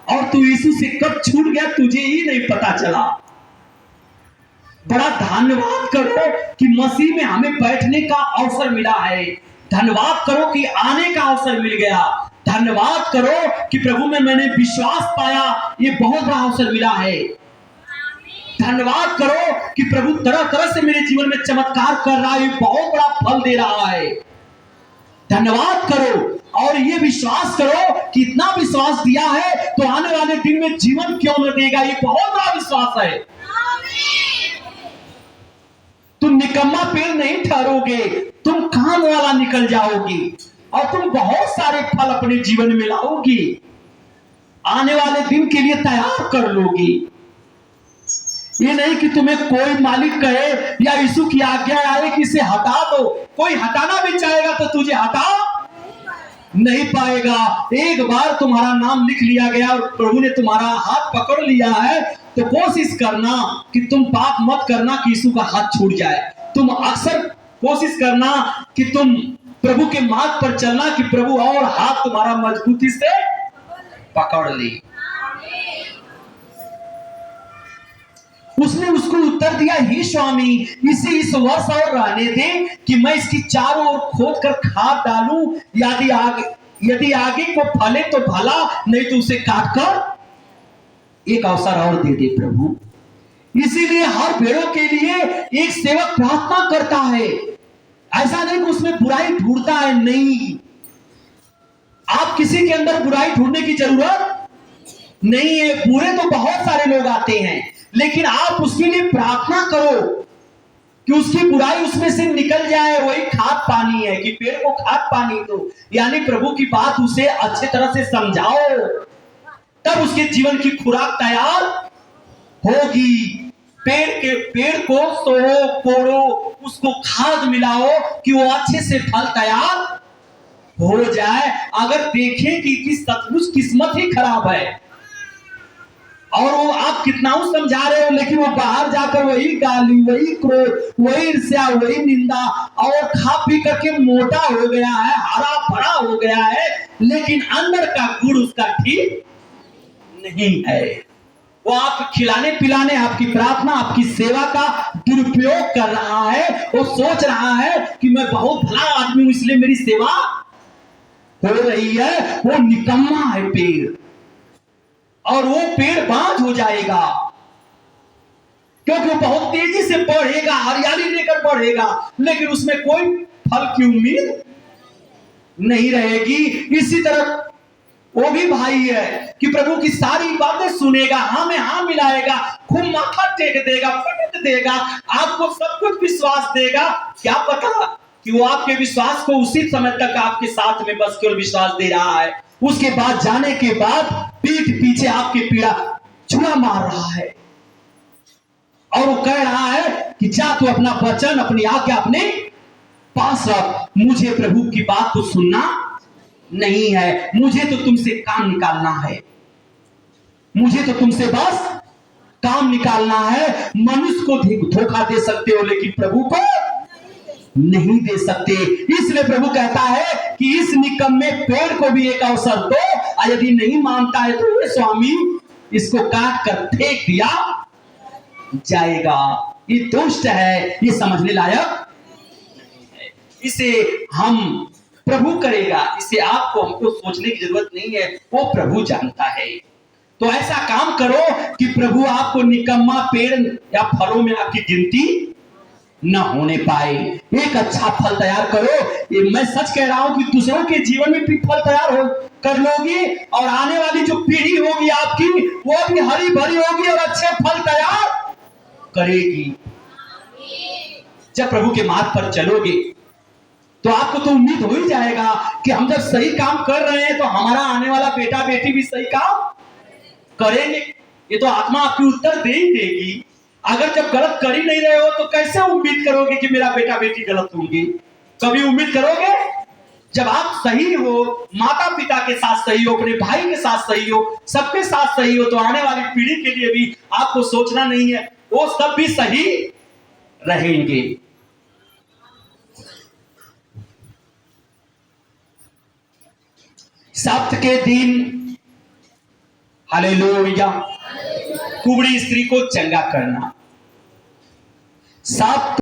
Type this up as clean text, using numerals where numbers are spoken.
और तू यीशु से कब छूट गया तुझे ही नहीं पता चला। बड़ा धन्यवाद करो कि मसीह में हमें बैठने का अवसर मिला है। धन्यवाद करो कि आने का अवसर मिल गया। धन्यवाद करो कि प्रभु में मैंने विश्वास पाया, ये बहुत बड़ा अवसर मिला है। धन्यवाद करो कि प्रभु तरह तरह से मेरे जीवन में चमत्कार कर रहा है, ये बहुत बड़ा फल दे रहा है। धन्यवाद करो और ये विश्वास करो कि इतना विश्वास दिया है तो आने वाले दिन में जीवन क्यों न देगा, ये बहुत बड़ा विश्वास है। तुम निकम्मा पेड़ नहीं ठहरोगे, तुम काम वाला निकल जाओगी और तुम बहुत सारे फल अपने जीवन में लाओगी। आने वाले दिन के लिए तैयार कर लोगी। ये नहीं कि तुम्हें कोई मालिक कहे या यीशु की आज्ञा आए कि इसे हटा दो। कोई हटाना भी चाहेगा तो तुझे हटा नहीं पाएगा। एक बार तुम्हारा नाम लिख लिया गया और प्रभु ने तुम्हारा हाथ पकड़ लिया है तो कोशिश करना कि तुम पाप मत करना कि यीशु का हाथ छूट जाए। तुम अक्सर कोशिश करना कि तुम प्रभु के मार्ग पर चलना कि प्रभु और हाथ तुम्हारा मजबूती से पकड़ ले। उसने उसको उत्तर दिया, हे स्वामी, इसे इस वर्ष और रहने दे कि मैं इसकी चारों ओर खोद कर खाद डालूं। यदि आगे को फले तो भला, नहीं तो उसे काट कर एक अवसर और दे दे प्रभु। इसीलिए हर भेड़ों के लिए एक सेवक प्रार्थना करता है। ऐसा नहीं कि उसमें बुराई ढूंढता है, नहीं। आप किसी के अंदर बुराई ढूंढने की जरूरत नहीं है। बुरे तो बहुत सारे लोग आते हैं, लेकिन आप उसके लिए प्रार्थना करो कि उसकी बुराई उसमें से निकल जाए। वही खाद पानी है कि पेड़ को खाद पानी दो, यानी प्रभु की बात उसे अच्छे तरह से समझाओ, तब उसके जीवन की खुराक तैयार होगी। पेड़ को सोओ, कोड़ो, उसको खाद मिलाओ कि वो अच्छे से फल तैयार हो जाए। अगर देखें कि सचमुच किस्मत ही खराब है और वो आप कितना समझा रहे हो, लेकिन वो बाहर जाकर वही गाली, वही क्रोध, वही ईर्ष्या, वही निंदा और खा पी करके मोटा हो गया है, हरा भरा हो गया है, लेकिन अंदर का गुण उसका ठीक नहीं है। वो आप खिलाने पिलाने, आपकी प्रार्थना, आपकी सेवा का दुरुपयोग कर रहा है। वो सोच रहा है कि मैं बहुत भला आदमी हूं इसलिए मेरी सेवा हो रही है। वो निकम्मा है पेड़, और वो पेड़ बांझ हो जाएगा क्योंकि वो बहुत तेजी से बढ़ेगा, हरियाली लेकर बढ़ेगा, लेकिन उसमें कोई फल की उम्मीद नहीं रहेगी। इसी तरह वो भी भाई है कि प्रभु की सारी बातें सुनेगा, हाँ में हाँ मिलाएगा, खूब माथा टेक देगा, पटक देगा, आपको सब कुछ विश्वास देगा। क्या पता कि वो आपके विश्वास को उसी समय तक आपके साथ में बस केवल विश्वास दे रहा है, उसके बाद जाने के बाद पीठ पीछे आपके पीड़ा छुरा मार रहा है और वो कह रहा है कि जा तू अपना वचन, अपनी आज्ञा अपने पास रख। मुझे प्रभु की बात को सुनना नहीं है, मुझे तो तुमसे काम निकालना है, मुझे तो तुमसे बस काम निकालना है। मनुष्य को धोखा दे सकते हो लेकिन प्रभु को नहीं दे सकते। इसलिए प्रभु कहता है कि इस निकम्मे पेड़ को भी एक अवसर दो, और यदि नहीं मानता है तो ये स्वामी इसको काट कर फेंक दिया जाएगा। ये दुष्ट है, ये समझने लायक है। इसे हम प्रभु करेगा, इसे आपको हमको सोचने की जरूरत नहीं है, वो प्रभु जानता है। तो ऐसा काम करो कि प्रभु आपको निकम्मा पेड़ या फलों में आपकी गिनती न होने पाए। एक अच्छा फल तैयार करो। ये मैं सच कह रहा हूं कि दूसरों के जीवन में भी फल तैयार हो कर लोगी, और आने वाली जो पीढ़ी होगी आपकी वो भी हरी भरी होगी और अच्छे फल तैयार करेगी। जब प्रभु के मार्ग पर चलोगे तो आपको तो उम्मीद हो ही जाएगा कि हम जब सही काम कर रहे हैं तो हमारा आने वाला बेटा बेटी भी सही काम करेंगे। ये तो आत्मा आपकी उत्तर दे ही देगी। अगर जब गलत कर ही नहीं रहे हो तो कैसे उम्मीद करोगे कि मेरा बेटा बेटी गलत होंगे? कभी उम्मीद करोगे? जब आप सही हो, माता पिता के साथ सही हो, अपने भाई के साथ सही हो, सबके साथ सही हो, तो आने वाली पीढ़ी के लिए भी आपको सोचना नहीं है, वो सब भी सही रहेंगे। सप्त के दिन हालेलुया। कुबड़ी स्त्री को चंगा करना। 7